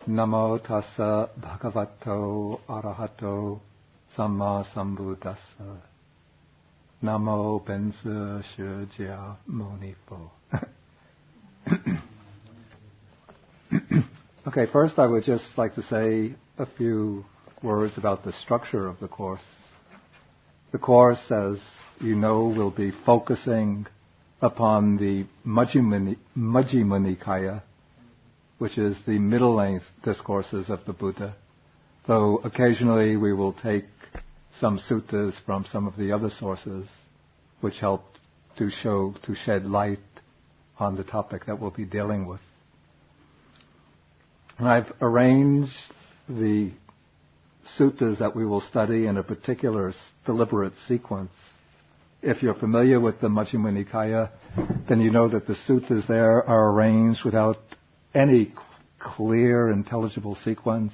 Namo tassa bhagavato arahato samma sambuddhassa. Namo benzi shijia monifo. Okay, first I would just like to say a few words about the structure of the Course. The Course, as you know, will be focusing upon the Majjhima Nikaya, which is the middle-length discourses of the Buddha, though occasionally we will take some suttas from some of the other sources which help to shed light on the topic that we'll be dealing with. And I've arranged the suttas that we will study in a particular deliberate sequence. If you're familiar with the Majjhima Nikaya, then you know that the suttas there are arranged without any clear, intelligible sequence,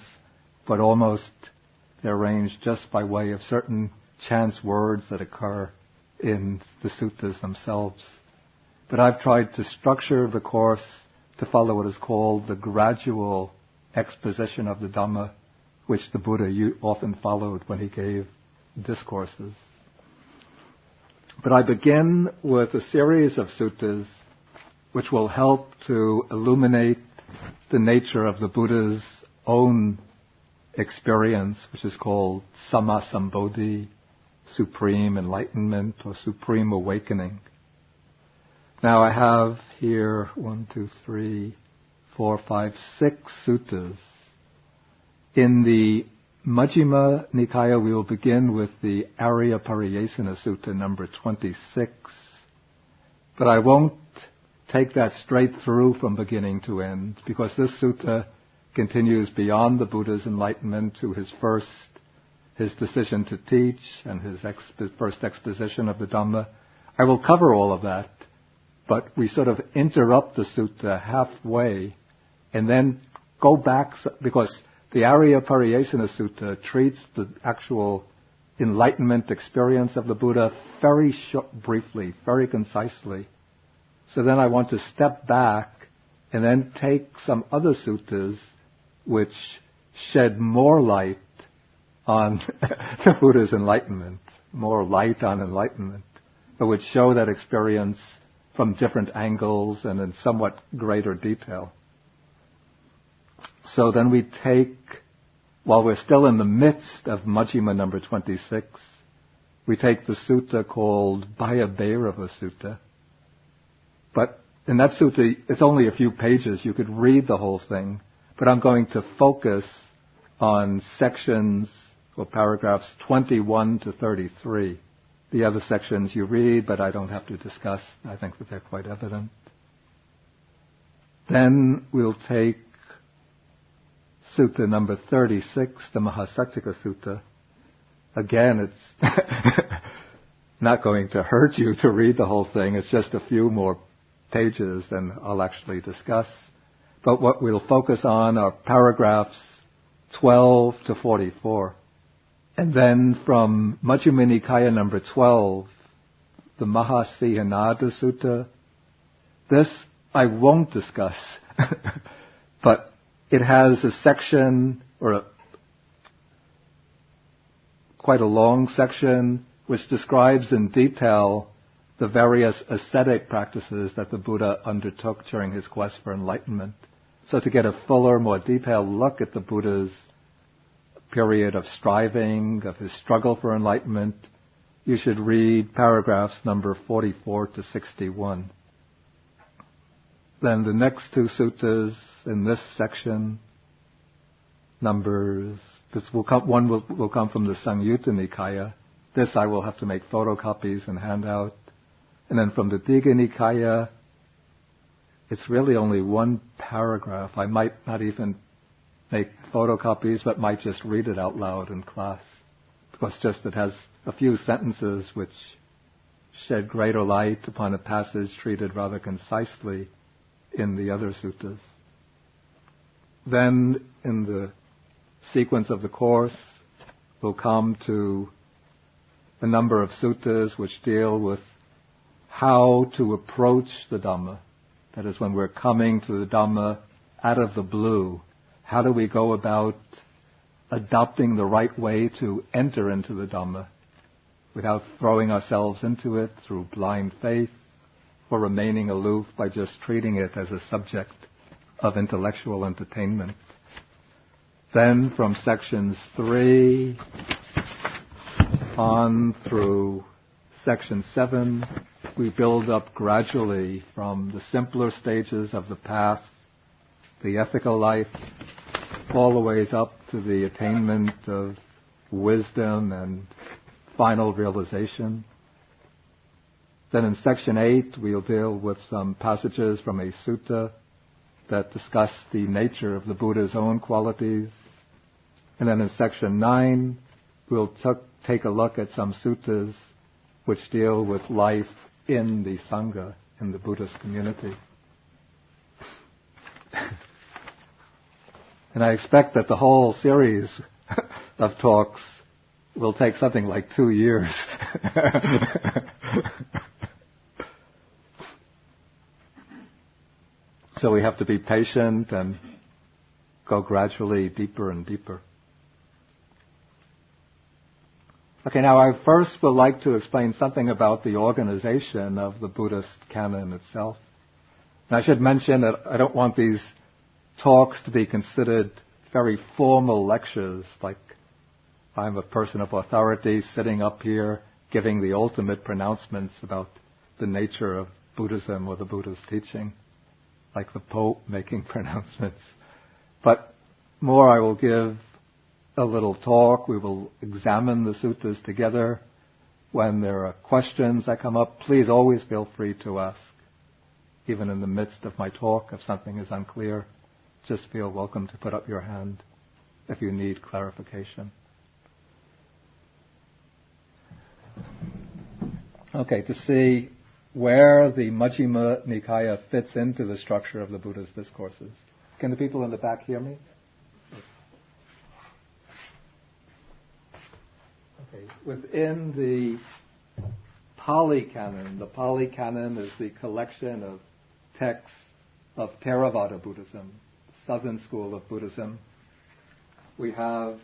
but almost they're arranged just by way of certain chance words that occur in the suttas themselves. But I've tried to structure the Course to follow what is called the gradual exposition of the Dhamma, which the Buddha often followed when he gave discourses. But I begin with a series of suttas which will help to illuminate the nature of the Buddha's own experience, which is called Sammasambodhi, Supreme Enlightenment or Supreme Awakening. Now I have here 6 suttas. In the Majjhima Nikaya, we will begin with the Ariyapariyesana Sutta number 26. But I won't take that straight through from beginning to end, because this sutta continues beyond the Buddha's enlightenment to his decision to teach and his first exposition of the Dhamma. I will cover all of that, but we sort of interrupt the sutta halfway and then go back, because the Ariyapariyesana Sutta treats the actual enlightenment experience of the Buddha very briefly, very concisely. So then I want to step back and then take some other suttas which shed more light on the Buddha's enlightenment, more light on enlightenment, but which show that experience from different angles and in somewhat greater detail. So then we take, while we're still in the midst of Majjhima number 26, we take the sutta called Bhayabhairava Sutta. But in that sutta, it's only a few pages. You could read the whole thing. But I'm going to focus on sections or paragraphs 21 to 33. The other sections you read, but I don't have to discuss. I think that they're quite evident. Then we'll take Sutta number 36, the Mahasatthika Sutta. Again, it's not going to hurt you to read the whole thing. It's just a few more pages than I'll actually discuss. But what we'll focus on are paragraphs 12 to 44. And then from Majjhima Nikaya number 12, the Mahasihanada Sutta. This I won't discuss, but it has a section, quite a long section, which describes in detail the various ascetic practices that the Buddha undertook during his quest for enlightenment. So to get a fuller, more detailed look at the Buddha's period of striving, of his struggle for enlightenment, you should read paragraphs number 44 to 61. Then the next two suttas in this section, one will come from the Samyutta Nikaya. This I will have to make photocopies and hand out. And then from the Digha Nikaya, it's really only one paragraph. I might not even make photocopies, but might just read it out loud in class. Because just it has a few sentences which shed greater light upon a passage treated rather concisely in the other suttas. Then, in the sequence of the Course, we'll come to a number of suttas which deal with how to approach the Dhamma. That is, when we're coming to the Dhamma out of the blue, how do we go about adopting the right way to enter into the Dhamma without throwing ourselves into it through blind faith or remaining aloof by just treating it as a subject of intellectual entertainment. Then from sections 3 on through section 7, we build up gradually from the simpler stages of the path, the ethical life, all the ways up to the attainment of wisdom and final realization. Then in section 8, we'll deal with some passages from a sutta that discuss the nature of the Buddha's own qualities. And then in section 9, we'll take a look at some suttas which deal with life in the Sangha, in the Buddhist community. And I expect that the whole series of talks will take something like 2 years. So we have to be patient and go gradually deeper and deeper. Okay, now I first would like to explain something about the organization of the Buddhist canon itself. And I should mention that I don't want these talks to be considered very formal lectures, like I'm a person of authority sitting up here giving the ultimate pronouncements about the nature of Buddhism or the Buddha's teaching, like the Pope making pronouncements. But more, I will give a little talk. We will examine the suttas together. When there are questions that come up, please always feel free to ask. Even in the midst of my talk, if something is unclear, just feel welcome to put up your hand if you need clarification. Okay, to see where the Majjhima Nikaya fits into the structure of the Buddha's discourses. Can the people in the back hear me? Okay, within the Pali Canon is the collection of texts of Theravada Buddhism, Southern School of Buddhism. We have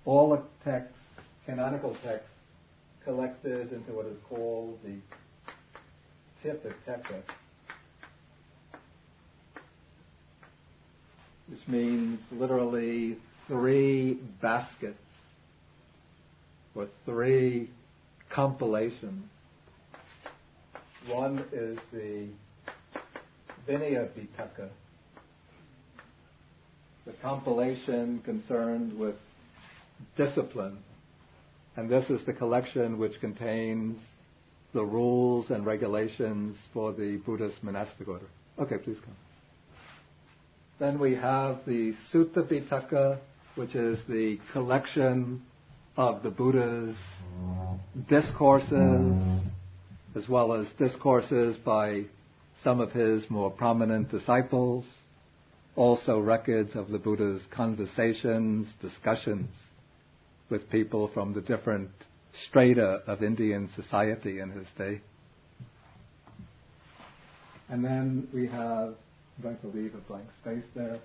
all the texts, canonical texts, collected into what is called the Tipitaka, which means literally 3 baskets or 3 compilations. One is the Vinaya Pitaka, the compilation concerned with discipline. And this is the collection which contains the rules and regulations for the Buddhist monastic order. Okay, please come. Then we have the Sutta Pitaka, which is the collection of the Buddha's discourses, as well as discourses by some of his more prominent disciples, also records of the Buddha's conversations, discussions with people from the different strata of Indian society in his day. And then we have, I'm going to leave a blank space there,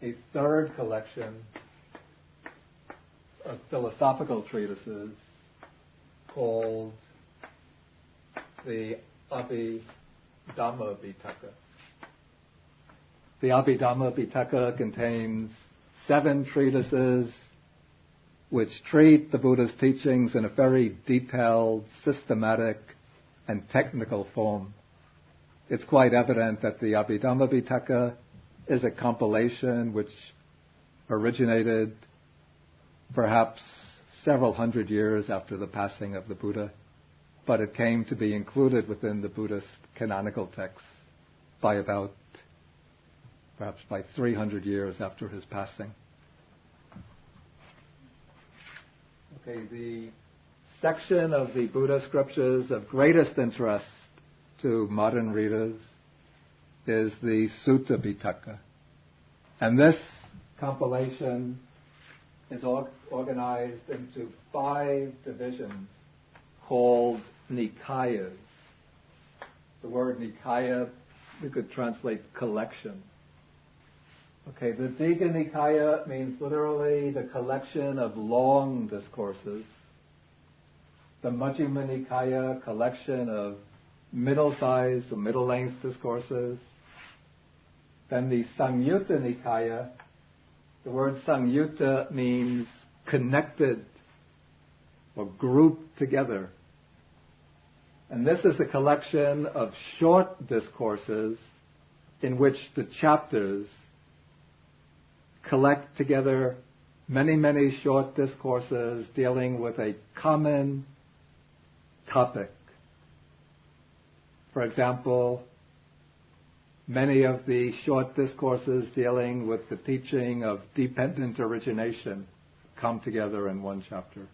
a third collection of philosophical treatises called the Abhidhamma Pitaka. The Abhidhamma Pitaka contains 7 treatises which treat the Buddha's teachings in a very detailed, systematic, and technical form. It's quite evident that the Abhidhamma Pitaka is a compilation which originated perhaps several hundred years after the passing of the Buddha, but it came to be included within the Buddhist canonical texts by perhaps 300 years after his passing. Okay, the section of the Buddha scriptures of greatest interest to modern readers is the Sutta Pitaka. And this compilation is organized into 5 divisions called Nikayas. The word Nikaya we could translate collection. Okay, the Digha Nikaya means literally the collection of long discourses. The Majjhima Nikaya, collection of middle-sized or middle-length discourses. Then the Samyutta Nikaya, the word Samyutta means connected or grouped together. And this is a collection of short discourses in which the chapters collect together many, many short discourses dealing with a common topic. For example, many of the short discourses dealing with the teaching of dependent origination come together in one chapter.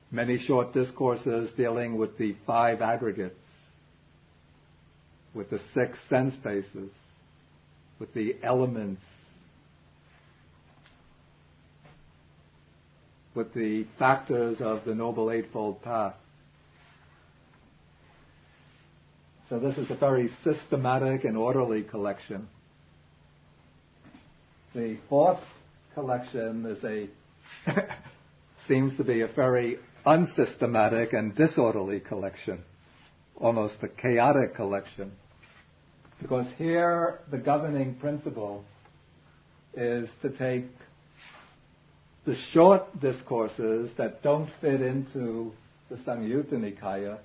Many short discourses dealing with the 5 aggregates, with the 6 sense bases, with the elements, with the factors of the Noble Eightfold Path. So this is a very systematic and orderly collection. The 4th collection is seems to be a very unsystematic and disorderly collection, almost a chaotic collection. Because here the governing principle is to take the short discourses that don't fit into the Samyutta Nikaya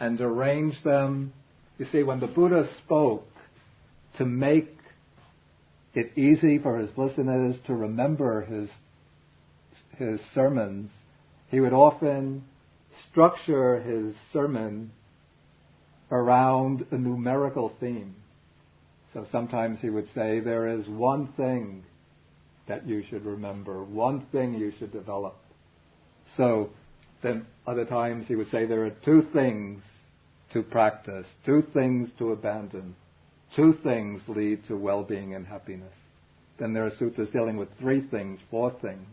and arrange them. You see, when the Buddha spoke, to make it easy for his listeners to remember his sermons, he would often structure his sermon around a numerical theme. So sometimes he would say, there is one thing that you should remember, one thing you should develop. So then other times he would say, there are 2 things to practice, 2 things to abandon, 2 things lead to well-being and happiness. Then there are suttas dealing with 3 things, 4 things.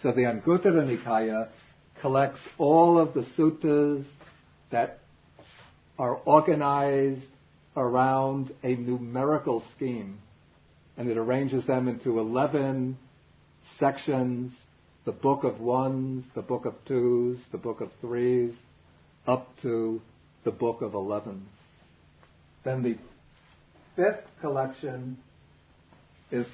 So the Anguttara Nikaya collects all of the suttas that are organized around a numerical scheme, and it arranges them into 11 sections, the book of ones, the book of twos, the book of threes, up to the book of 11s. Then the 5th collection is,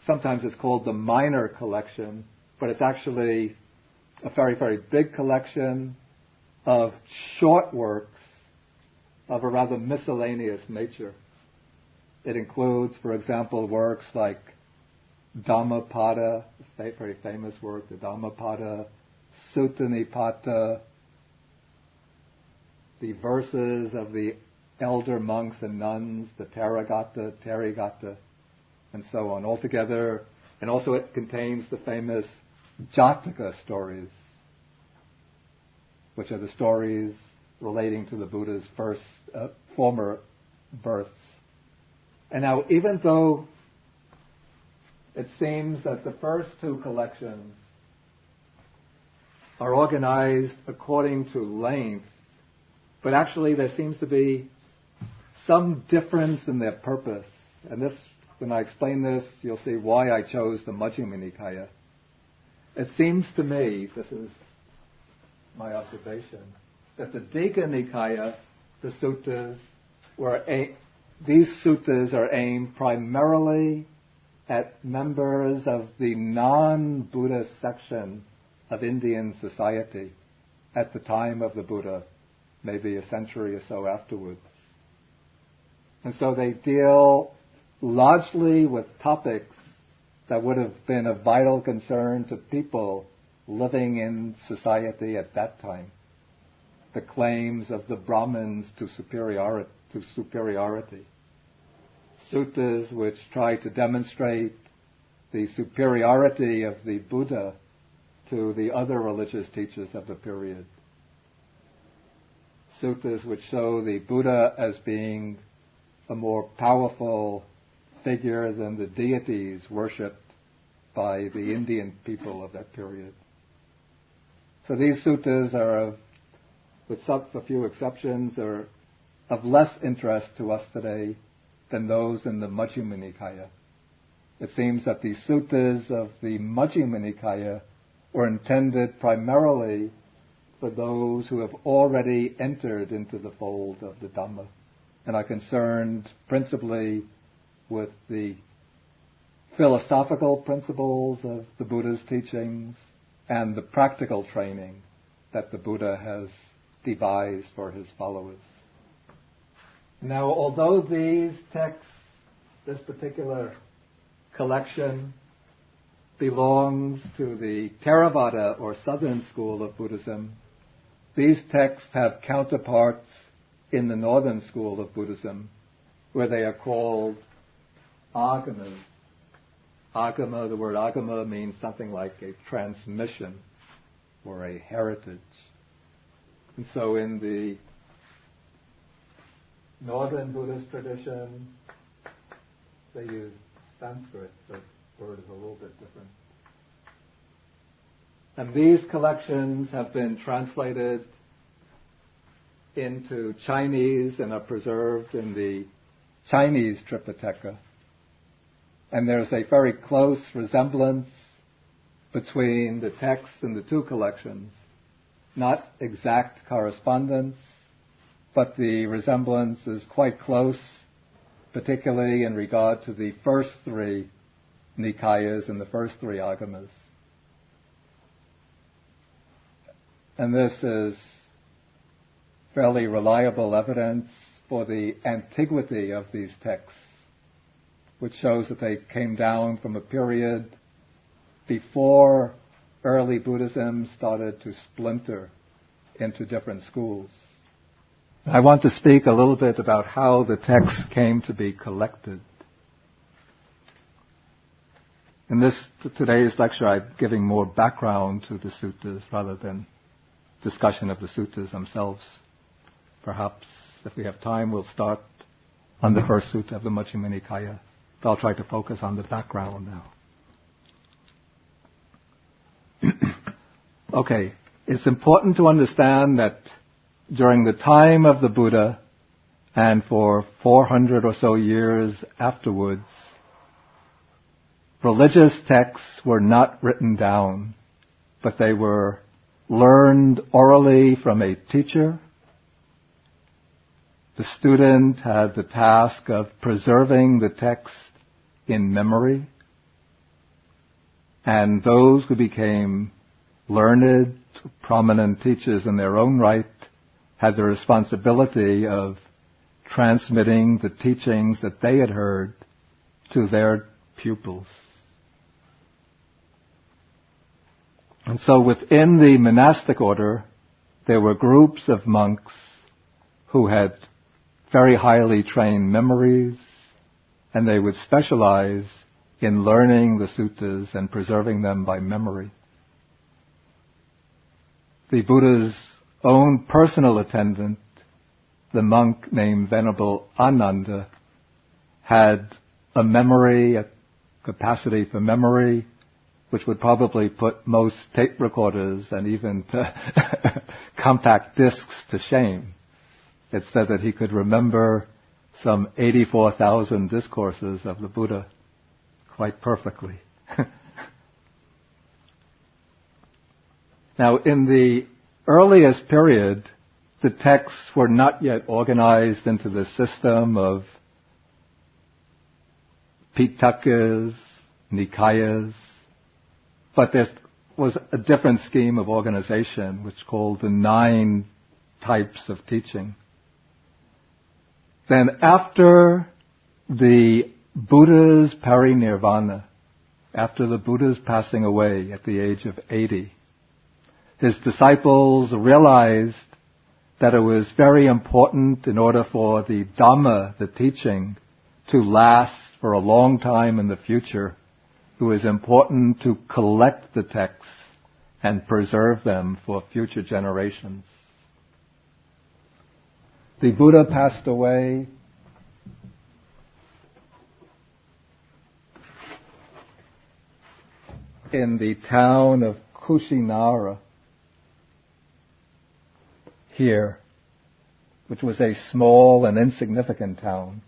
sometimes it's called the minor collection, but it's actually a very, very big collection of short works of a rather miscellaneous nature. It includes, for example, works like Dhammapada, a very famous work, the Dhammapada, Sutta Nipata, the verses of the elder monks and nuns, the Therigatha, Therigatha, and so on, altogether. And also it contains the famous Jataka stories, which are the stories relating to the Buddha's former births. And now, even though it seems that the first 2 collections are organized according to length, but actually there seems to be some difference in their purpose. And this, when I explain this, you'll see why I chose the Majjhima Nikaya. It seems to me, this is my observation, that the Digha Nikaya, the suttas, these suttas are aimed primarily at members of the non-Buddhist section of Indian society at the time of the Buddha, maybe a century or so afterwards. And so they deal largely with topics that would have been of vital concern to people living in society at that time. The claims of the Brahmins to superiority. Suttas which try to demonstrate the superiority of the Buddha to the other religious teachers of the period. Suttas which show the Buddha as being a more powerful figure than the deities worshipped by the Indian people of that period. So these suttas are, with a few exceptions, are of less interest to us today than those in the Majjhima Nikaya. It seems that the suttas of the Majjhima Nikaya were intended primarily for those who have already entered into the fold of the Dhamma and are concerned principally with the philosophical principles of the Buddha's teachings and the practical training that the Buddha has devised for his followers. Now, although these texts, this particular collection, belongs to the Theravada or Southern school of Buddhism, these texts have counterparts in the Northern school of Buddhism, where they are called agamas. Agama, the word agama means something like a transmission or a heritage. And so in the Northern Buddhist tradition, they use Sanskrit, the word is a little bit different. And these collections have been translated into Chinese and are preserved in the Chinese Tripitaka. And there's a very close resemblance between the text in the two collections. Not exact correspondence, but the resemblance is quite close, particularly in regard to the first three Nikayas and the first three Agamas. And this is fairly reliable evidence for the antiquity of these texts, which shows that they came down from a period before early Buddhism started to splinter into different schools. I want to speak a little bit about how the texts came to be collected. In today's lecture, I'm giving more background to the suttas rather than discussion of the suttas themselves. Perhaps, if we have time, we'll start on the first sutta of the Majjhima Nikaya. But I'll try to focus on the background now. Okay, it's important to understand that during the time of the Buddha and for 400 or so years afterwards, religious texts were not written down, but they were learned orally from a teacher. The student had the task of preserving the text in memory, and those who became learned, prominent teachers in their own right had the responsibility of transmitting the teachings that they had heard to their pupils. And so within the monastic order, there were groups of monks who had very highly trained memories, and they would specialize in learning the suttas and preserving them by memory. The Buddha's own personal attendant, the monk named Venerable Ananda, had a memory, a capacity for memory, which would probably put most tape recorders and even compact discs to shame. It said that he could remember some 84,000 discourses of the Buddha quite perfectly. Now, in the earliest period, the texts were not yet organized into the system of Pitakas, Nikayas, but there was a different scheme of organization, which called the 9 types of teaching. Then after the Buddha's parinirvana, after the Buddha's passing away at the age of 80, his disciples realized that it was very important in order for the Dhamma, the teaching, to last for a long time in the future. It was important to collect the texts and preserve them for future generations. The Buddha passed away in the town of Kushinara here, which was a small and insignificant town.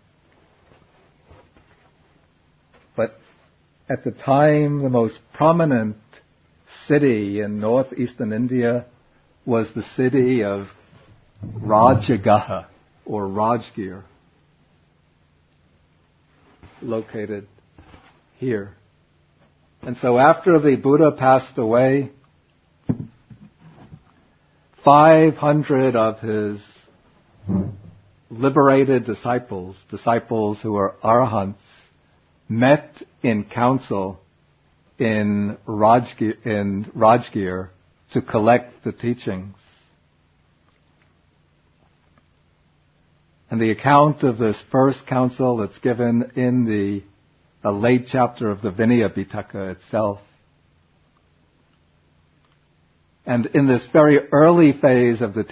But at the time, the most prominent city in northeastern India was the city of Rajagaha, or Rajgir, located here. And so after the Buddha passed away, 500 of his liberated disciples who were arahants, met in council in Rajgir to collect the teachings. And the account of this first council that's given in a late chapter of the Vinaya Pitaka itself. And in this very early phase of the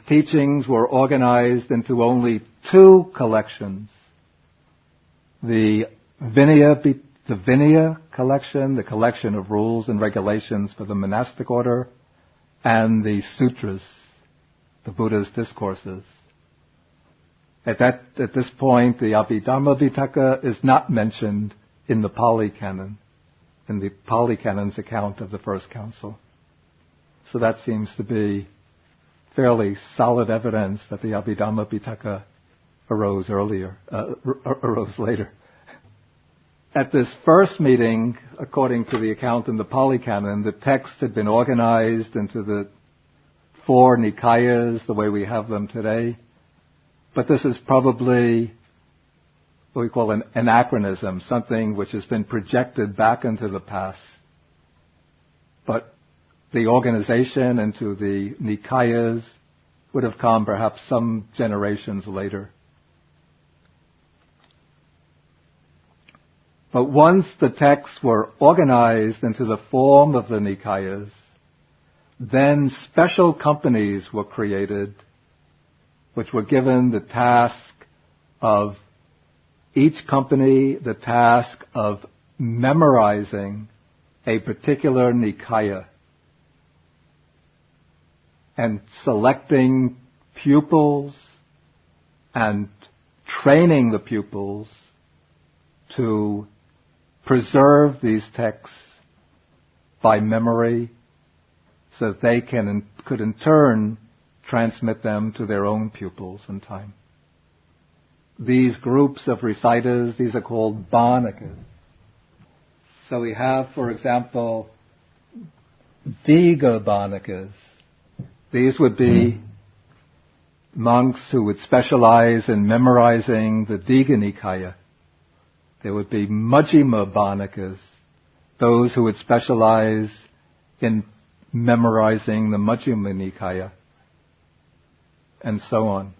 teachings were organized into only two collections. The Vinaya collection, the collection of rules and regulations for the monastic order, and the sutras, the Buddha's discourses. At this point, the Abhidhamma Pitaka is not mentioned in the Pali Canon, in the Pali Canon's account of the first council. So that seems to be fairly solid evidence that the Abhidhamma Pitaka arose later. At this first meeting, according to the account in the Pali Canon, the text had been organized into the 4 Nikayas, the way we have them today. But this is probably what we call an anachronism, something which has been projected back into the past. But the organization into the Nikayas would have come perhaps some generations later. But once the texts were organized into the form of the Nikayas, then special companies were created which were given the task of each company, the task of memorizing a particular Nikaya and selecting pupils and training the pupils to preserve these texts by memory so that they could in turn transmit them to their own pupils in time. These groups of reciters, these are called Bhanakas. So we have, for example, Diga Bhanakas. These would be monks who would specialize in memorizing the Diga Nikaya. There would be Majjhima Bhanakas, those who would specialize in memorizing the Majjhima Nikaya, and so on.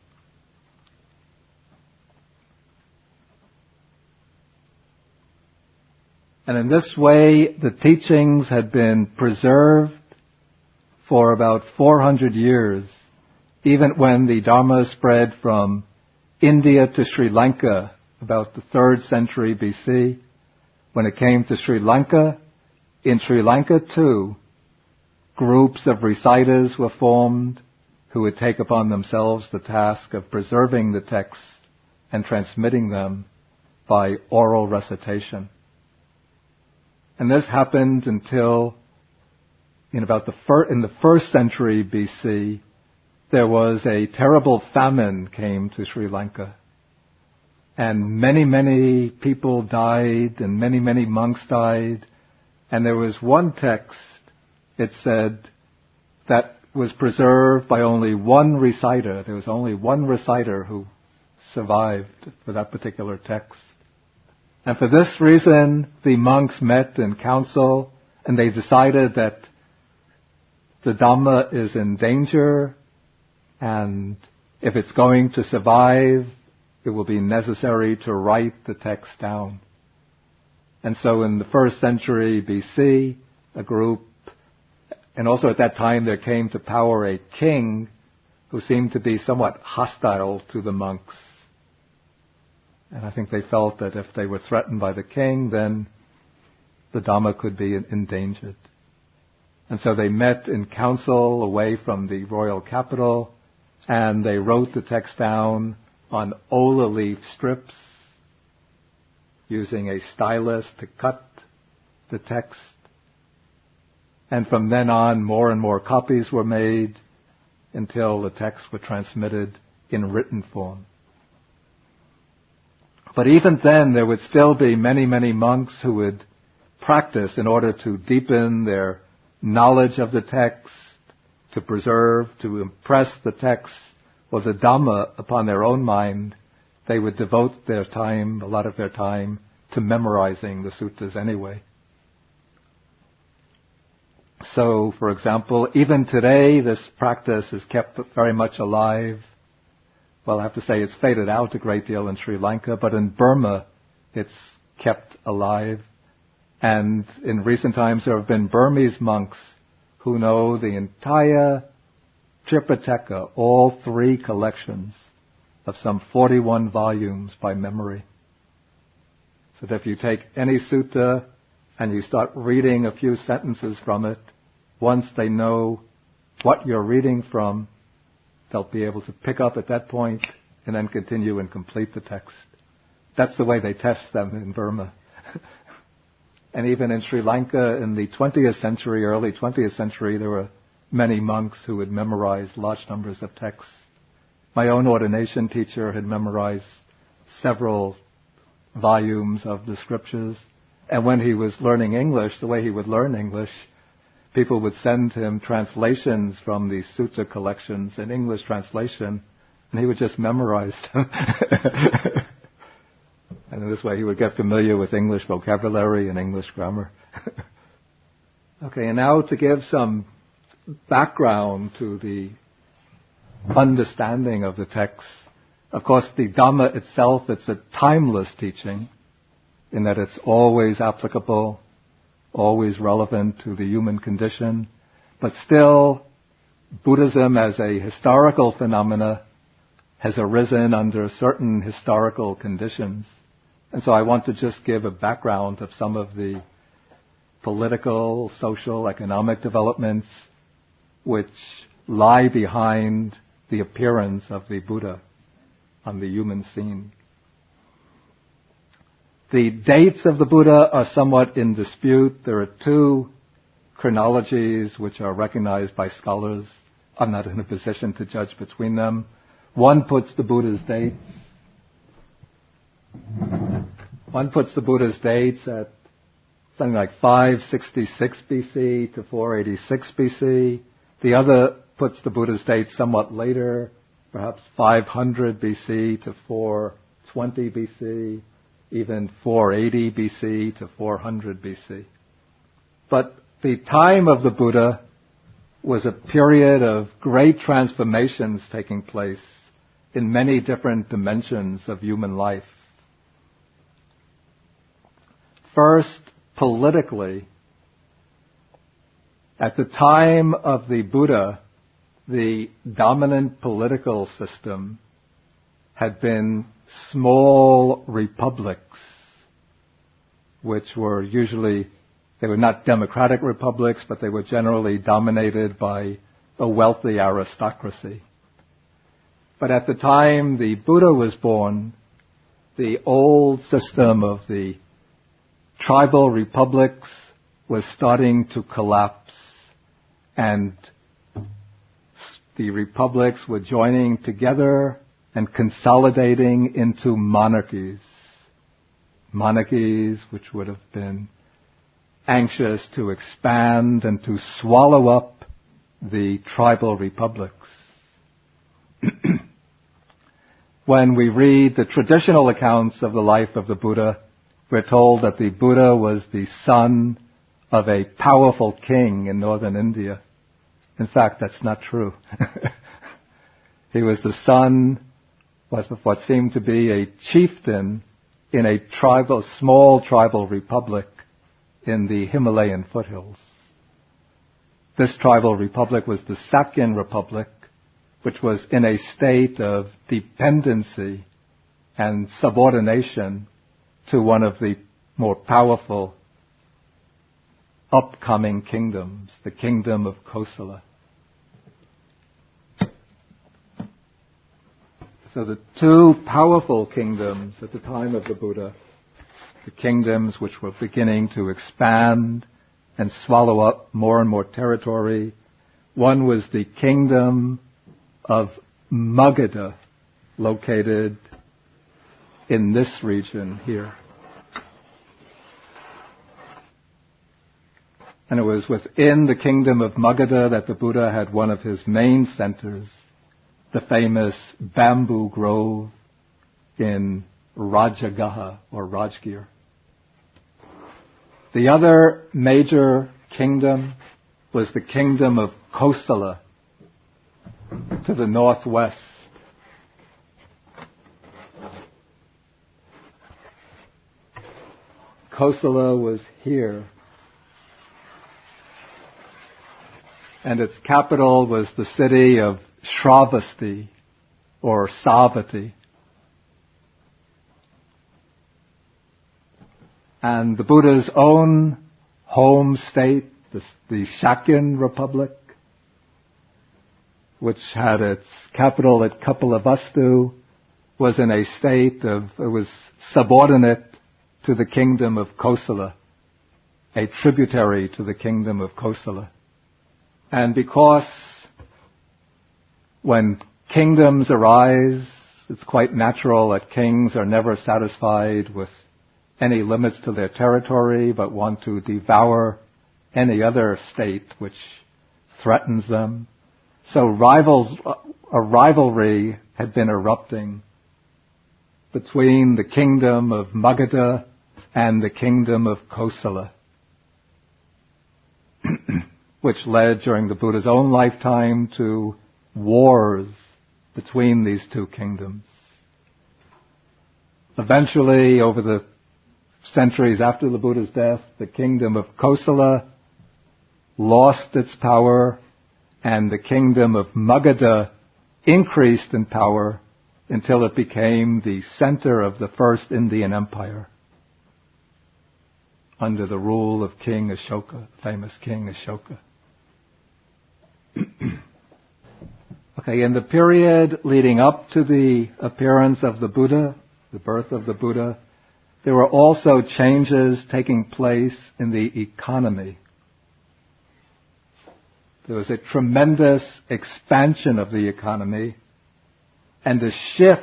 And in this way, the teachings had been preserved for about 400 years, even when the Dharma spread from India to Sri Lanka, about the 3rd century BC. When it came to Sri Lanka, in Sri Lanka too, groups of reciters were formed who would take upon themselves the task of preserving the texts and transmitting them by oral recitation. And this happened until in the 1st century BC, there was a terrible famine came to Sri Lanka. And many, many people died, and many, many monks died. And there was one text, it said, that was preserved by only one reciter. There was only one reciter who survived for that particular text. And for this reason, the monks met in council, and they decided that the Dhamma is in danger, and if it's going to survive, it will be necessary to write the text down. And so in the 1st century BC, a group, and also at that time there came to power a king who seemed to be somewhat hostile to the monks. And I think they felt that if they were threatened by the king, then the Dhamma could be endangered. And so they met in council away from the royal capital, and they wrote the text down on ola leaf strips, using a stylus to cut the text. And from then on, more and more copies were made until the texts were transmitted in written form. But even then, there would still be many, many monks who would practice in order to deepen their knowledge of the text, to preserve, to impress the text or the Dhamma upon their own mind. They would devote their time, a lot of their time, to memorizing the suttas anyway. So, for example, even today, this practice is kept very much alive. Well, I have to say it's faded out a great deal in Sri Lanka, but in Burma, it's kept alive. And in recent times, there have been Burmese monks who know the entire Tripitaka, all three collections of some 41 volumes by memory. So that if you take any sutta and you start reading a few sentences from it, once they know what you're reading from, they'll be able to pick up at that point and then continue and complete the text. That's the way they test them in Burma. And even in Sri Lanka in the 20th century, early 20th century, there were many monks who had memorized large numbers of texts. My own ordination teacher had memorized several volumes of the scriptures. And when he was learning English, the way he would learn English, people would send him translations from the sutta collections in English translation, and he would just memorize them. And in this way he would get familiar with English vocabulary and English grammar. Okay, and now to give some background to the understanding of the text. Of course, the Dhamma itself, it's a timeless teaching in that it's always applicable, always relevant to the human condition. But still, Buddhism as a historical phenomena has arisen under certain historical conditions. And so I want to just give a background of some of the political, social, economic developments which lie behind the appearance of the Buddha on the human scene. The dates of the Buddha are somewhat in dispute. There are two chronologies which are recognized by scholars. I'm not in a position to judge between them. One puts the Buddha's dates at something like 566 BC to 486 BC. The other puts the Buddha's dates somewhat later, perhaps 500 BC to 420 BC, even 480 BC to 400 BC. But the time of the Buddha was a period of great transformations taking place in many different dimensions of human life. First, politically, at the time of the Buddha, the dominant political system had been small republics, which were usually, they were not democratic republics, but they were generally dominated by a wealthy aristocracy. But at the time the Buddha was born, the old system of the tribal republics was starting to collapse, and the republics were joining together and consolidating into monarchies. Monarchies which would have been anxious to expand and to swallow up the tribal republics. When we read the traditional accounts of the life of the Buddha, we're told that the Buddha was the son of a powerful king in northern India. In fact, that's not true. He was the son of what seemed to be a chieftain in a small tribal republic in the Himalayan foothills. This tribal republic was the Sakyan Republic, which was in a state of dependency and subordination to one of the more powerful upcoming kingdoms, the kingdom of Kosala. So the two powerful kingdoms at the time of the Buddha the kingdoms which were beginning to expand and swallow up more and more territory. One was the kingdom of Magadha, located in this region here. And it was within the kingdom of Magadha that the Buddha had one of his main centers, the famous bamboo grove in Rajagaha or Rajgir. The other major kingdom was the kingdom of Kosala to the northwest. Kosala was here, and its capital was the city of Shravasti or Savatthi. And the Buddha's own home state, the Shakyan Republic, which had its capital at Kapilavastu, was in a state of, it was subordinate to the kingdom of Kosala, a tributary to the kingdom of Kosala. And because when kingdoms arise, it's quite natural that kings are never satisfied with any limits to their territory, but want to devour any other state which threatens them. So a rivalry had been erupting between the kingdom of Magadha and the kingdom of Kosala, which led during the Buddha's own lifetime to wars between these two kingdoms. Eventually, over the centuries after the Buddha's death, the kingdom of Kosala lost its power, and the kingdom of Magadha increased in power until it became the center of the first Indian Empire under the rule of King Ashoka, famous King Ashoka. Okay, in the period leading up to the appearance of the Buddha, the birth of the Buddha, there were also changes taking place in the economy. There was a tremendous expansion of the economy and a shift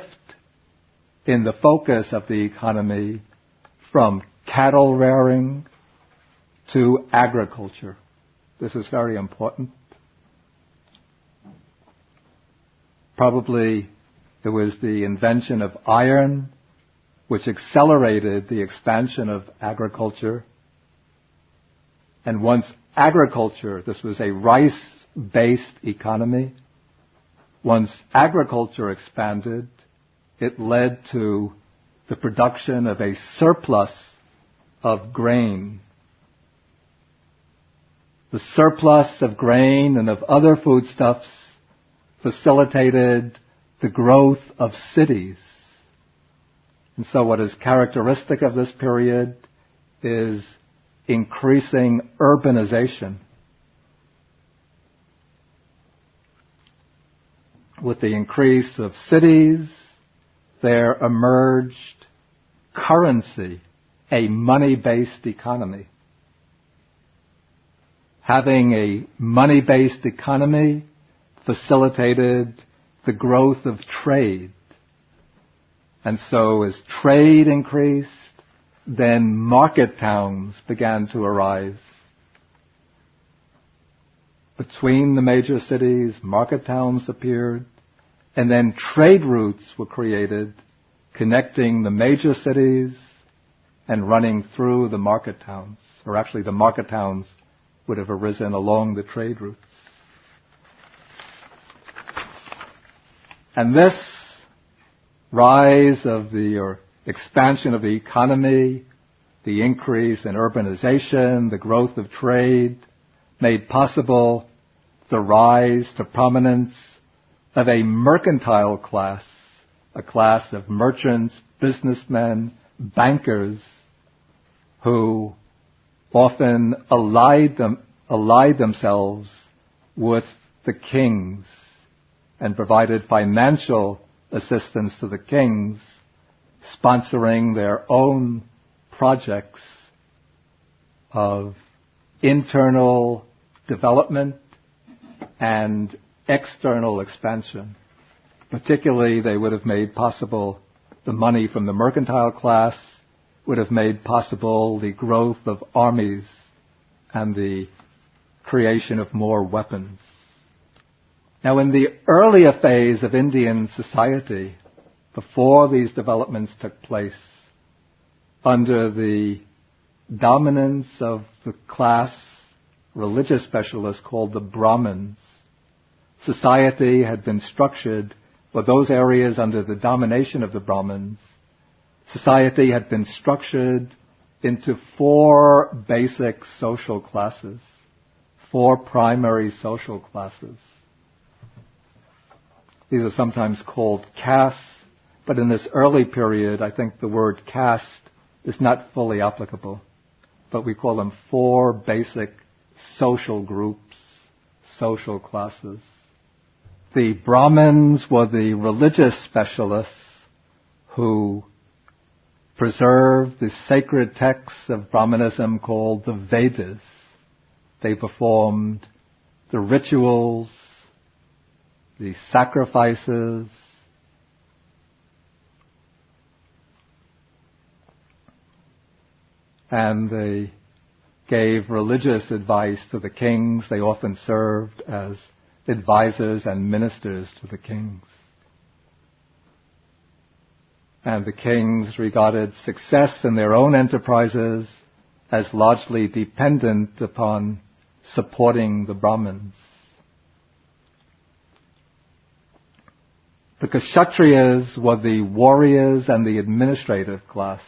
in the focus of the economy from cattle rearing to agriculture. This is very important. Probably it was the invention of iron which accelerated the expansion of agriculture. And once agriculture, this was a rice-based economy, once agriculture expanded, it led to the production of a surplus of grain. The surplus of grain and of other foodstuffs facilitated the growth of cities. And so what is characteristic of this period is increasing urbanization. With the increase of cities, there emerged currency, a money-based economy. Having a money-based economy facilitated the growth of trade. And so as trade increased, then market towns began to arise. Between the major cities, market towns appeared, and then trade routes were created, connecting the major cities and running through the market towns. Or actually, the market towns would have arisen along the trade routes. And this rise of or expansion of the economy, the increase in urbanization, the growth of trade, made possible the rise to prominence of a mercantile class, a class of merchants, businessmen, bankers, who often allied themselves with the kings and provided financial assistance to the kings, sponsoring their own projects of internal development and external expansion. Particularly, they would have made possible the money from the mercantile class, would have made possible the growth of armies and the creation of more weapons. Now, in the earlier phase of Indian society, before these developments took place, under the dominance of the class religious specialists called the Brahmins, society had been structured, for those areas under the domination of the Brahmins, society had been structured into 4 basic social classes, 4 primary social classes. These are sometimes called castes, but in this early period, I think the word caste is not fully applicable. But we call them 4 basic social groups, social classes. The Brahmins were the religious specialists who preserved the sacred texts of Brahmanism called the Vedas. They performed the rituals, the sacrifices, and they gave religious advice to the kings. They often served as advisors and ministers to the kings. And the kings regarded success in their own enterprises as largely dependent upon supporting the Brahmins. The Kshatriyas were the warriors and the administrative class.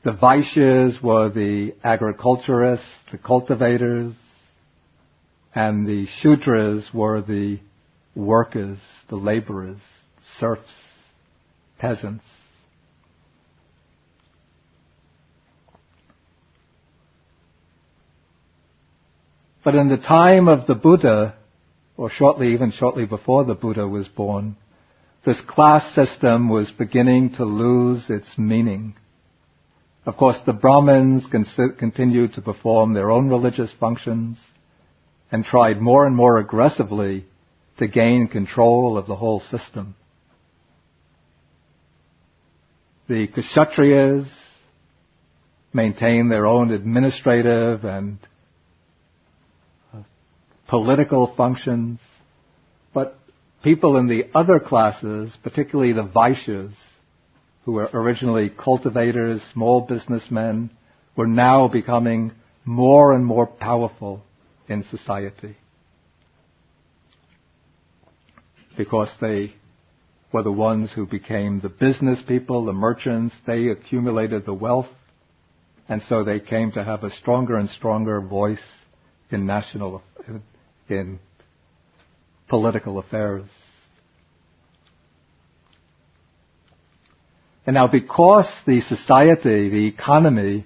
The Vaishyas were the agriculturists, the cultivators, and the Shudras were the workers, the laborers, serfs, peasants. But in the time of the Buddha, or even shortly before the Buddha was born, this class system was beginning to lose its meaning. Of course, the Brahmins continued to perform their own religious functions and tried more and more aggressively to gain control of the whole system. The Kshatriyas maintained their own administrative and political functions, but people in the other classes, particularly the Vaishyas, who were originally cultivators, small businessmen, were now becoming more and more powerful in society. Because they were the ones who became the business people, the merchants, they accumulated the wealth, and so they came to have a stronger and stronger voice in in political affairs. And now because the society, the economy,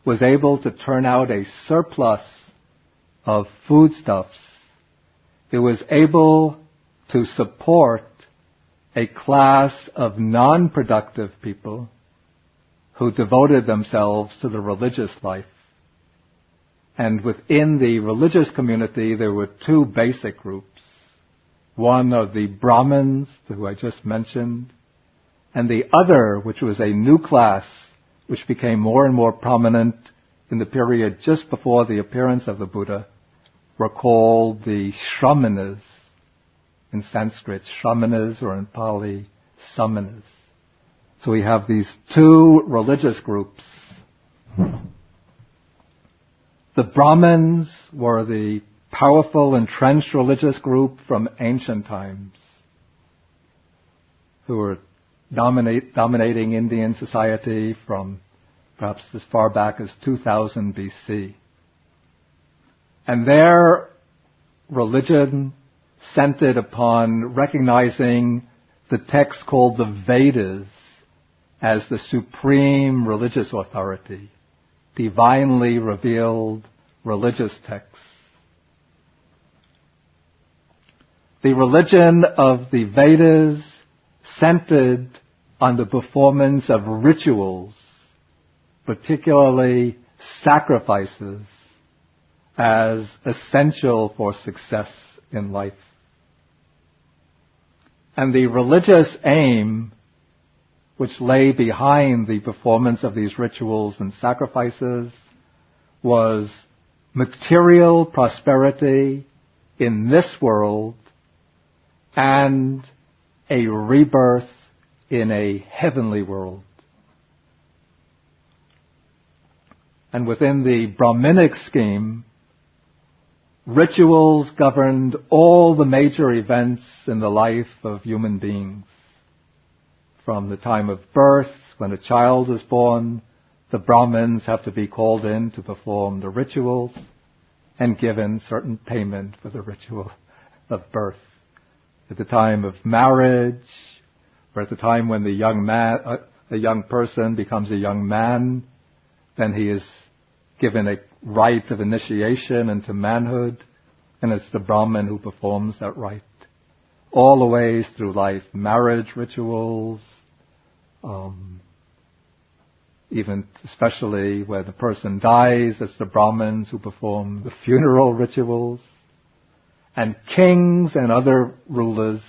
was able to turn out a surplus of foodstuffs, it was able to support a class of non-productive people who devoted themselves to the religious life. And within the religious community, there were 2 basic groups. One of the Brahmins, who I just mentioned, and the other, which was a new class, which became more and more prominent in the period just before the appearance of the Buddha, were called the Shramanas. In Sanskrit, Shramanas, or in Pali, Samanas. So we have these 2 religious groups. The Brahmins were the powerful, entrenched religious group from ancient times, who were dominating Indian society from perhaps as far back as 2000 BC. And their religion centered upon recognizing the text called the Vedas as the supreme religious authority, divinely revealed religious texts. The religion of the Vedas centered on the performance of rituals, particularly sacrifices, as essential for success in life. And the religious aim which lay behind the performance of these rituals and sacrifices was material prosperity in this world and a rebirth in a heavenly world. And within the Brahminic scheme, rituals governed all the major events in the life of human beings. From the time of birth, when a child is born, the Brahmins have to be called in to perform the rituals and given certain payment for the ritual of birth. At the time of marriage, or at the time when the young person becomes a young man, then he is given a rite of initiation into manhood, and it's the Brahmin who performs that rite. All the ways through life, marriage rituals, even especially where the person dies, it's the Brahmins who perform the funeral rituals. And kings and other rulers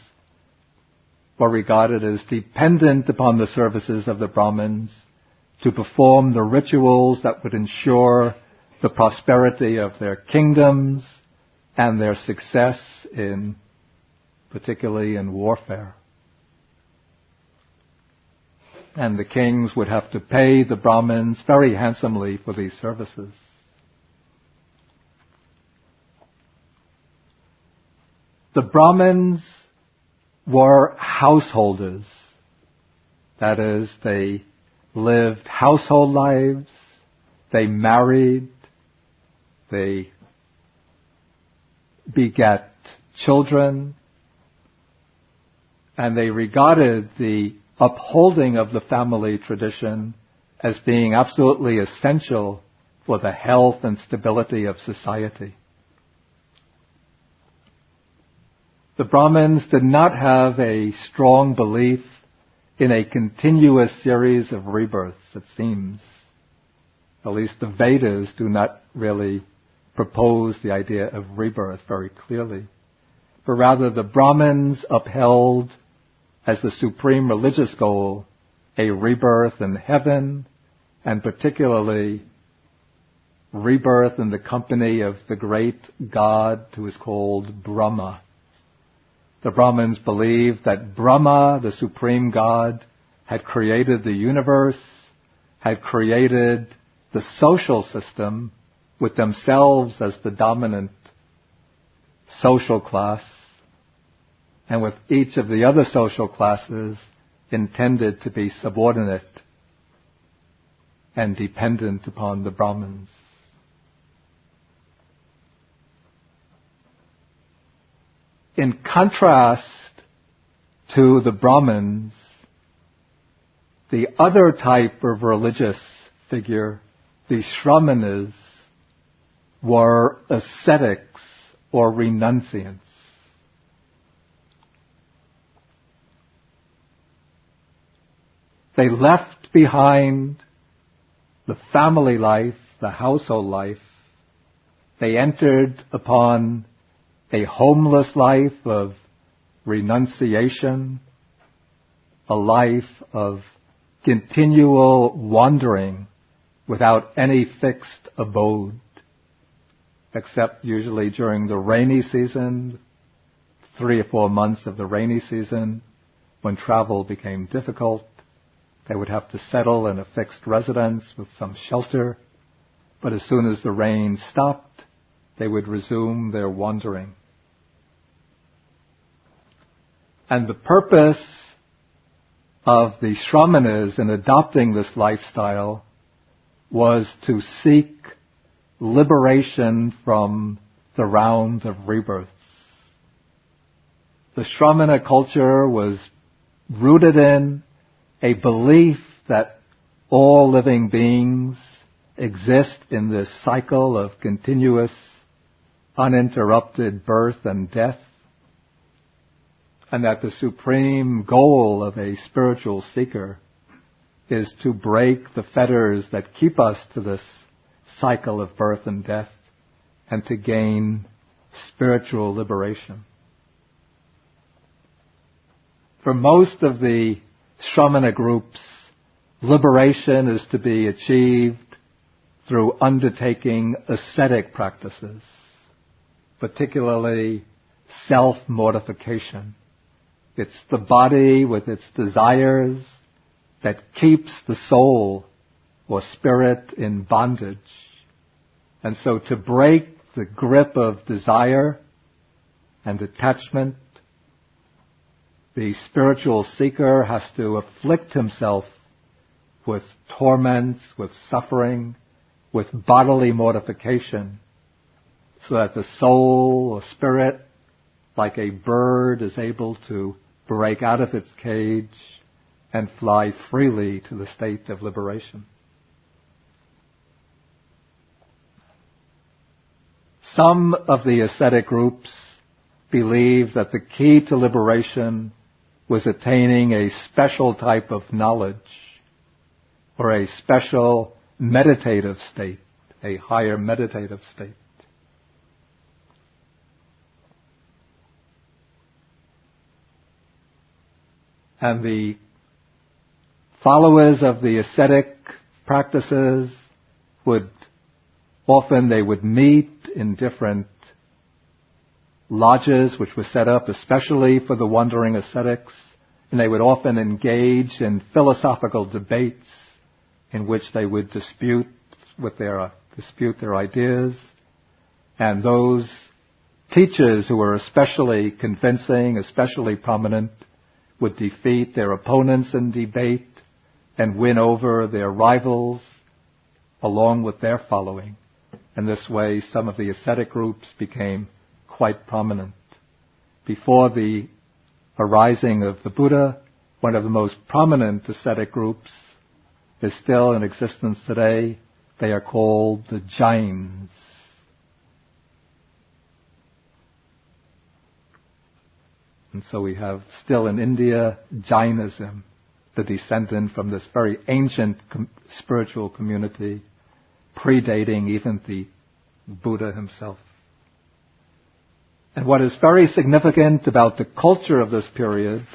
were regarded as dependent upon the services of the Brahmins to perform the rituals that would ensure the prosperity of their kingdoms and their success particularly in warfare. And the kings would have to pay the Brahmins very handsomely for these services. The Brahmins were householders. That is, they lived household lives, they married, they begat children, and they regarded the upholding of the family tradition as being absolutely essential for the health and stability of society. The Brahmins did not have a strong belief in a continuous series of rebirths, it seems. At least the Vedas do not really propose the idea of rebirth very clearly. But rather the Brahmins upheld as the supreme religious goal a rebirth in heaven, and particularly rebirth in the company of the great God who is called Brahma. The Brahmins believed that Brahma, the supreme God, had created the universe, had created the social system with themselves as the dominant social class, and with each of the other social classes intended to be subordinate and dependent upon the Brahmins. In contrast to the Brahmins, the other type of religious figure, the Shramanas, were ascetics or renunciants. They left behind the family life, the household life. They entered upon a homeless life of renunciation, a life of continual wandering without any fixed abode, except usually during the rainy season, 3 or 4 months of the rainy season, when travel became difficult. They would have to settle in a fixed residence with some shelter, but as soon as the rain stopped, they would resume their wandering. And the purpose of the Shramanas in adopting this lifestyle was to seek liberation from the round of rebirths. The Shramana culture was rooted in a belief that all living beings exist in this cycle of continuous, uninterrupted birth and death. and that the supreme goal of a spiritual seeker is to break the fetters that keep us to this cycle of birth and death and to gain spiritual liberation. For most of the Shramana groups, liberation is to be achieved through undertaking ascetic practices, particularly self-mortification. It's the body with its desires that keeps the soul or spirit in bondage. And so to break the grip of desire and attachment, the spiritual seeker has to afflict himself with torments, with suffering, with bodily mortification, so that the soul or spirit, like a bird, is able to break out of its cage and fly freely to the state of liberation. Some of the ascetic groups believe that the key to liberation was attaining a special type of knowledge or a special meditative state, a higher meditative state. And the followers of the ascetic practices would meet in different lodges which were set up especially for the wandering ascetics, and they would often engage in philosophical debates in which they would dispute their ideas, and those teachers who were especially convincing, especially prominent, would defeat their opponents in debate and win over their rivals along with their following. And this way some of the ascetic groups became quite prominent. Before the arising of the Buddha, one of the most prominent ascetic groups is still in existence today. They are called the Jains. And so we have still in India Jainism, the descendant from this very ancient spiritual community, predating even the Buddha himself. And what is very significant about the culture of this period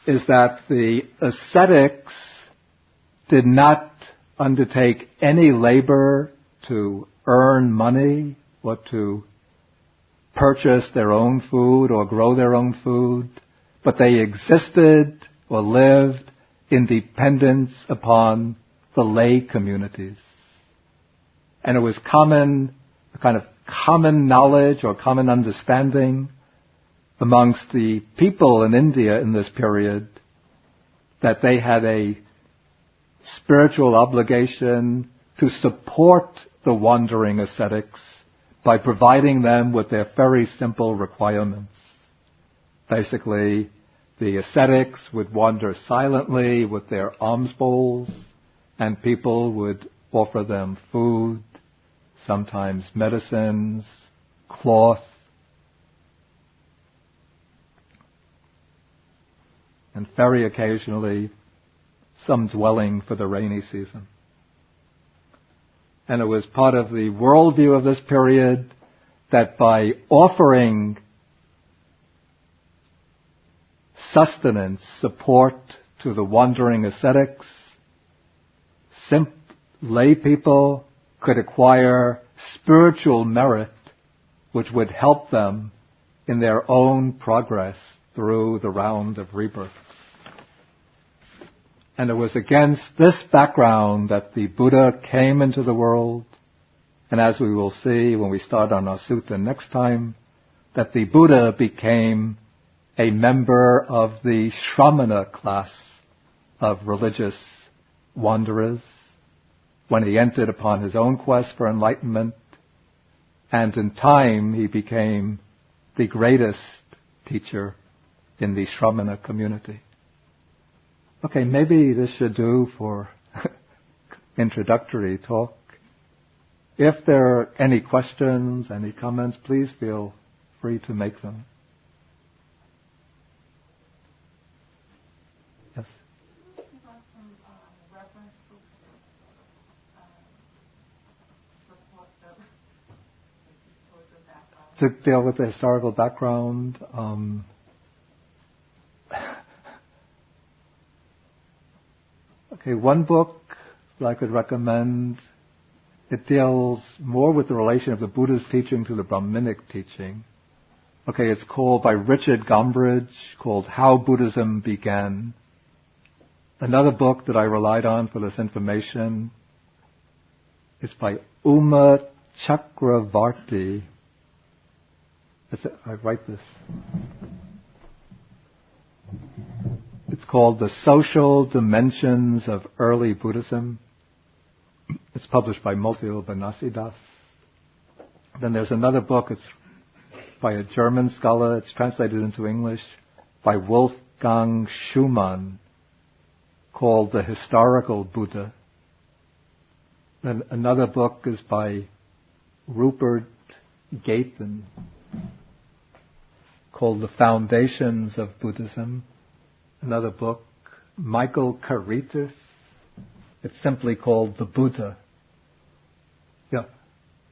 is that the ascetics did not undertake any labor to earn money or to purchase their own food or grow their own food, but they existed or lived in dependence upon the lay communities. And it was common knowledge or common understanding amongst the people in India in this period that they had a spiritual obligation to support the wandering ascetics by providing them with their very simple requirements. Basically, the ascetics would wander silently with their alms bowls, and people would offer them food, sometimes medicines, cloth, and very occasionally some dwelling for the rainy season. And it was part of the worldview of this period that by offering sustenance, support to the wandering ascetics, lay people could acquire spiritual merit which would help them in their own progress through the round of rebirth. And it was against this background that the Buddha came into the world, and as we will see when we start on our sutta next time, that the Buddha became a member of the Shramana class of religious wanderers when he entered upon his own quest for enlightenment, and in time he became the greatest teacher in the Shramana community. Okay, maybe this should do for introductory talk. If there are any questions, any comments, please feel free to make them. Yes. Give us some reference books support the historical background. To deal with the historical background, okay, one book that I could recommend, it deals more with the relation of the Buddha's teaching to the Brahminic teaching. Okay, it's called by Richard Gombrich, called How Buddhism Began. Another book that I relied on for this information is by Uma Chakravarti. I write this. It's called The Social Dimensions of Early Buddhism. It's published by Multiul Banasidas. Then there's another book, it's by a German scholar, it's translated into English, by Wolfgang Schumann, called The Historical Buddha. Then another book is by Rupert Gaten, called The Foundations of Buddhism. Another book, Michael Caritas. It's simply called The Buddha. Yeah.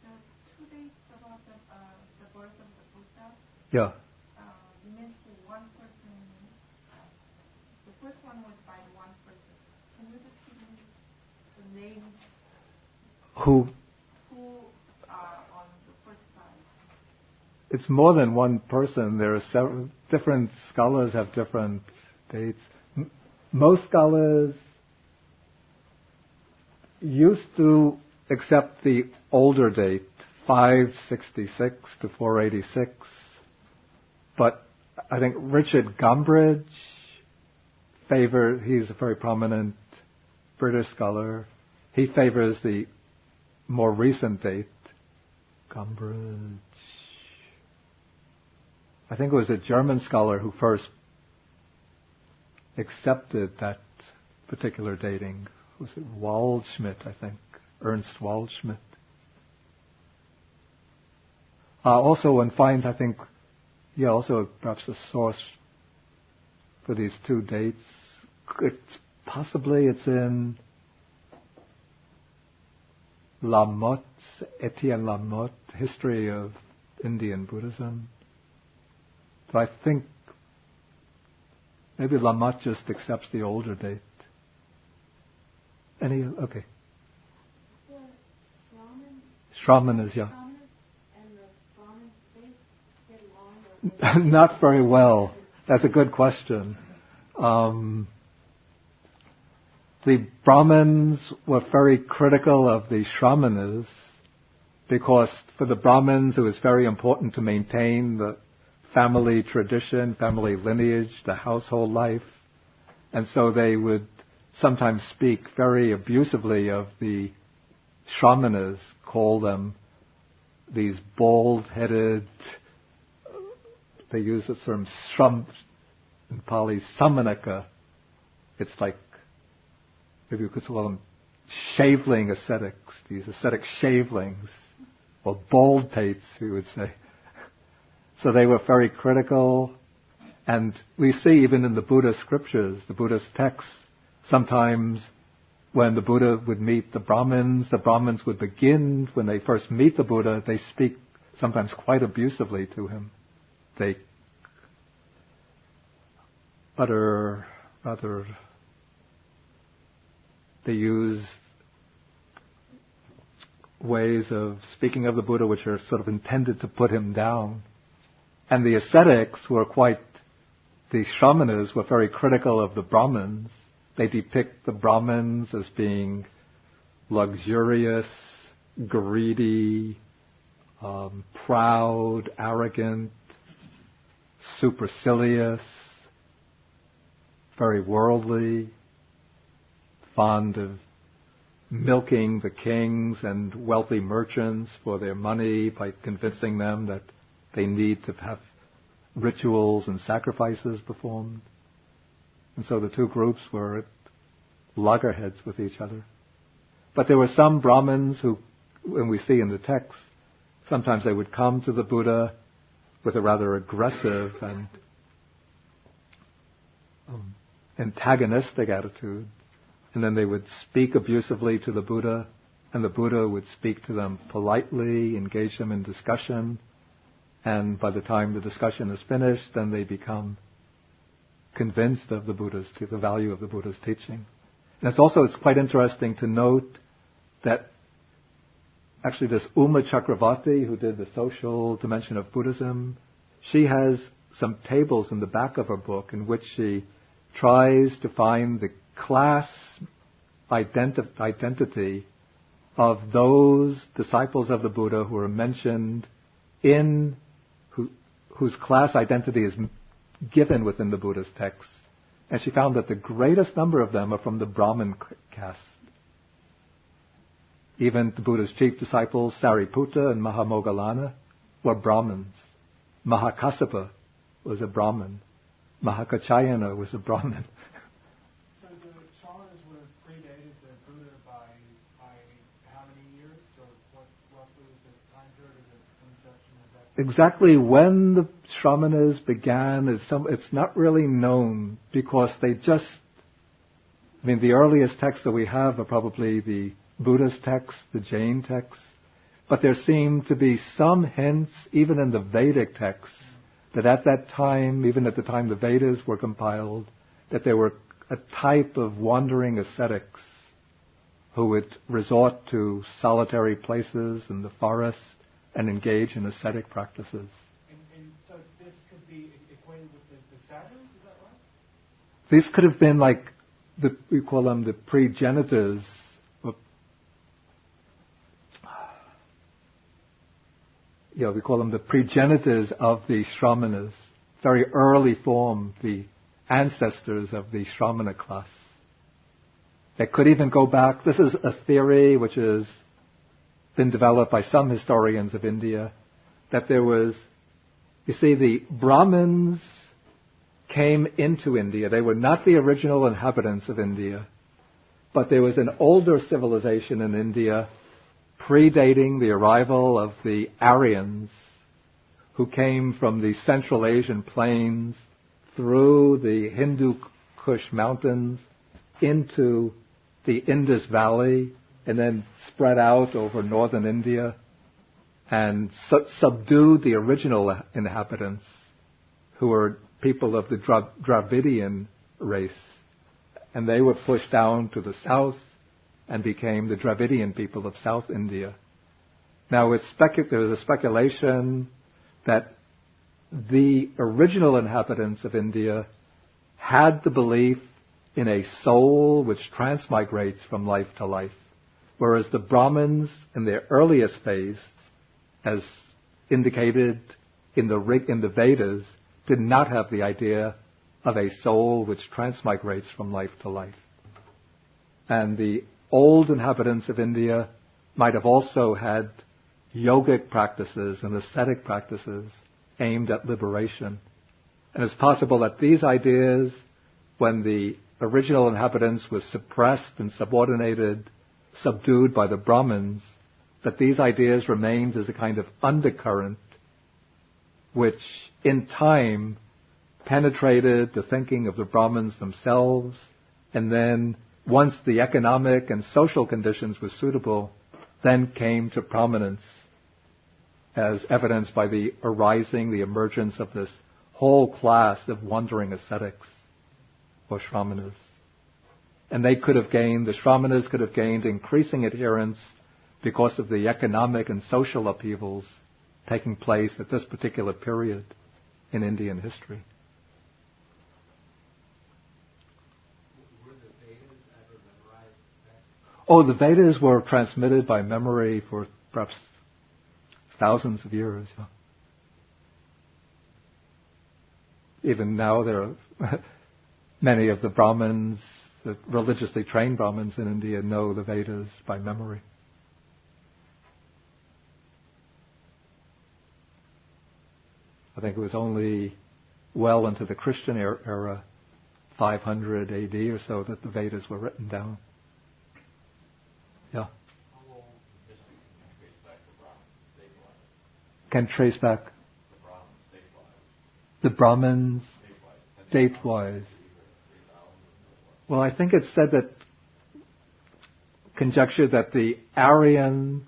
There's two dates about the birth of the Buddha. Yeah. You mentioned one person. The first one was by one person. Can you just give me the names? Who Are on the first side? It's more than one person. There are several different scholars have different dates. Most scholars used to accept the older date, 566 to 486, but I think Richard Gombrich he's a very prominent British scholar, he favors the more recent date, Gombrich. I think it was a German scholar who first accepted that particular dating. Was it Waldschmidt, I think? Ernst Waldschmidt. Also one finds, I think, also perhaps a source for these two dates. Possibly it's in Lamotte, Etienne Lamotte, History of Indian Buddhism. So I think maybe Lamotte just accepts the older date. Okay. The Shraman is, yeah. And the Brahmins, they get along? Or Not very well. That's a good question. The Brahmins were very critical of the Shramanas because for the Brahmins it was very important to maintain the family tradition, family lineage, the household life. And so they would sometimes speak very abusively of the Shramanas, call them these bald-headed, they use the term shram in Pali, samanika. It's like, maybe you could call them shaveling ascetics, these ascetic shavelings, or bald pates, we would say. So they were very critical, and we see even in the Buddhist scriptures, the Buddhist texts, sometimes when the Buddha would meet the Brahmins would begin, when they first meet the Buddha, they speak sometimes quite abusively to him. They they use ways of speaking of the Buddha which are sort of intended to put him down. And the ascetics the Shramanas were very critical of the Brahmins. They depict the Brahmins as being luxurious, greedy, proud, arrogant, supercilious, very worldly, fond of milking the kings and wealthy merchants for their money by convincing them that they need to have rituals and sacrifices performed. And so the two groups were at loggerheads with each other. But there were some Brahmins who, when we see in the text, sometimes they would come to the Buddha with a rather aggressive and antagonistic attitude, and then they would speak abusively to the Buddha, and the Buddha would speak to them politely, engage them in discussion, and by the time the discussion is finished, then they become convinced of the value of the Buddha's teaching. And it's quite interesting to note that actually this Uma Chakravarti, who did the social dimension of Buddhism, she has some tables in the back of her book in which she tries to find the class identity of those disciples of the Buddha who are mentioned whose class identity is given within the Buddha's text. And she found that the greatest number of them are from the Brahmin caste. Even the Buddha's chief disciples, Sariputta and Mahamoggallana, were Brahmins. Mahakassapa was a Brahmin. Mahakachayana was a Brahmin. So the shamans would have predated the Buddha by how many years? Or what roughly is the time period of the conception of that? Exactly when the Shamanas began, it's not really known, because the earliest texts that we have are probably the Buddhist texts, the Jain texts, but there seem to be some hints, even in the Vedic texts, that at that time, even at the time the Vedas were compiled, that there were a type of wandering ascetics who would resort to solitary places in the forest and engage in ascetic practices. And so this could be equated with the satyrs, is that right? These could have been like, we call them the progenitors. We call them the progenitors of the Shramanas, very early form, the ancestors of the Shramana class. They could even go back, this is a theory which has been developed by some historians of India, that there was, the Brahmins came into India. They were not the original inhabitants of India, but there was an older civilization in India predating the arrival of the Aryans, who came from the Central Asian plains through the Hindu Kush mountains into the Indus Valley and then spread out over northern India and subdued the original inhabitants, who were people of the Dravidian race. And they were pushed down to the south and became the Dravidian people of South India. Now, there was a speculation that the original inhabitants of India had the belief in a soul which transmigrates from life to life, whereas the Brahmins in their earliest phase, as indicated in the Vedas, did not have the idea of a soul which transmigrates from life to life. And the old inhabitants of India might have also had yogic practices and ascetic practices aimed at liberation. And it's possible that these ideas, when the original inhabitants were suppressed and subdued by the Brahmins, that these ideas remained as a kind of undercurrent which in time penetrated the thinking of the Brahmins themselves, and then once the economic and social conditions were suitable, then came to prominence, as evidenced by the emergence of this whole class of wandering ascetics, or Shramanas. And the Shramanas could have gained increasing adherents because of the economic and social upheavals taking place at this particular period in Indian history. Were the Vedas ever memorized? Oh, the Vedas were transmitted by memory for perhaps thousands of years. Even now there are many of the Brahmins, the religiously trained Brahmins in India, know the Vedas by memory. I think it was only well into the Christian era, 500 AD or so, that the Vedas were written down. Yeah. How long can trace back the Brahmins statewide? Can trace back the Brahmins Statewide. date-wise. Well, I think it's said that, conjectured that the Aryan,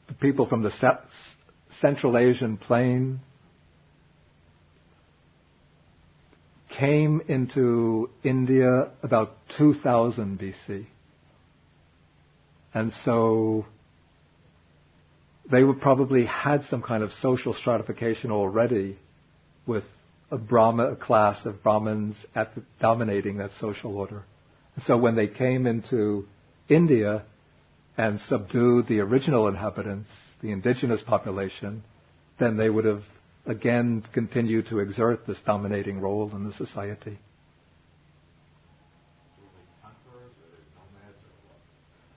the people from the Central Asian plain, came into India about 2000 BC. And so they would probably had some kind of social stratification already, with a class of Brahmins dominating that social order. And so when they came into India and subdued the original inhabitants, the indigenous population, then they would have again continued to exert this dominating role in the society.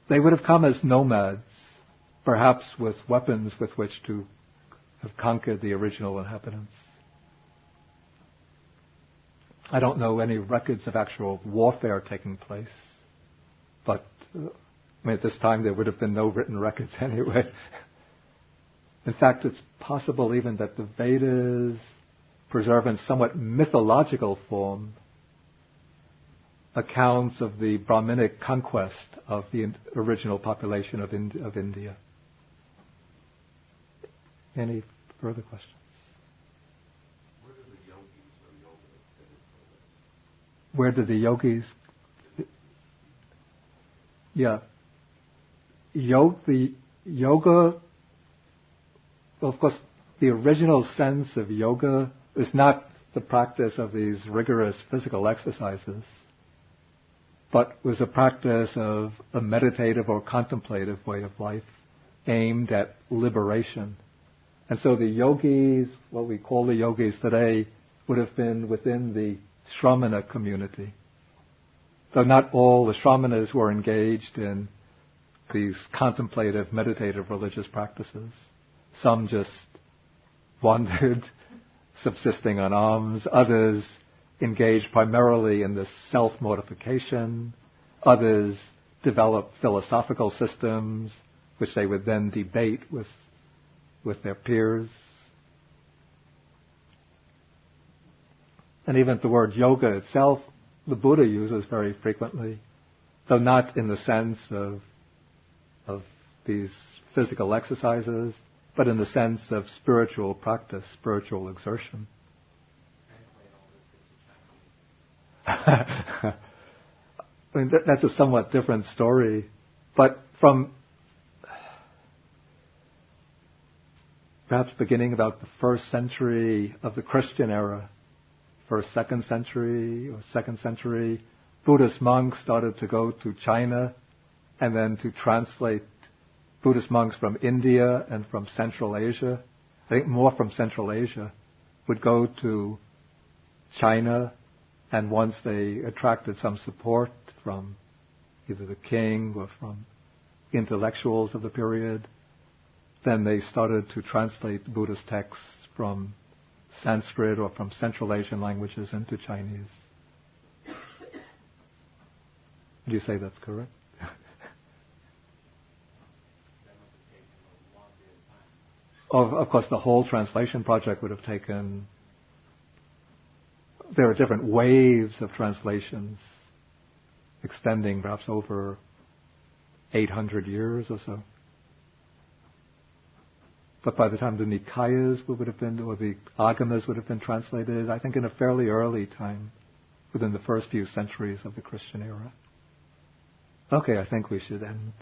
They would have come as nomads, perhaps with weapons with which to have conquered the original inhabitants. I don't know any records of actual warfare taking place, but at this time there would have been no written records anyway. In fact, it's possible even that the Vedas preserve in somewhat mythological form accounts of the Brahminic conquest of the original population of India. Any further questions? Where did the yogis? Yeah. The yoga. Well, of course, the original sense of yoga is not the practice of these rigorous physical exercises, but was a practice of a meditative or contemplative way of life aimed at liberation. And so the yogis, what we call the yogis today, would have been within the Shramana community. So not all the Shramanas were engaged in these contemplative, meditative religious practices. Some just wandered, subsisting on alms. Others engaged primarily in this self-mortification. Others developed philosophical systems, which they would then debate with their peers. And even the word yoga itself, the Buddha uses very frequently, though not in the sense of these physical exercises, but in the sense of spiritual practice, spiritual exertion. I mean, that's a somewhat different story. But from perhaps beginning about the 1st century of the Christian era, 2nd century, Buddhist monks started to go to China and then to translate. Buddhist monks from India and from Central Asia, I think more from Central Asia, would go to China, and once they attracted some support from either the king or from intellectuals of the period, then they started to translate Buddhist texts from Sanskrit or from Central Asian languages into Chinese. Would you say that's correct? Of course, the whole translation project would have taken. There are different waves of translations extending perhaps over 800 years or so. But by the time the Nikayas would have been, or the Agamas would have been translated, I think in a fairly early time, within the first few centuries of the Christian era. Okay, I think we should end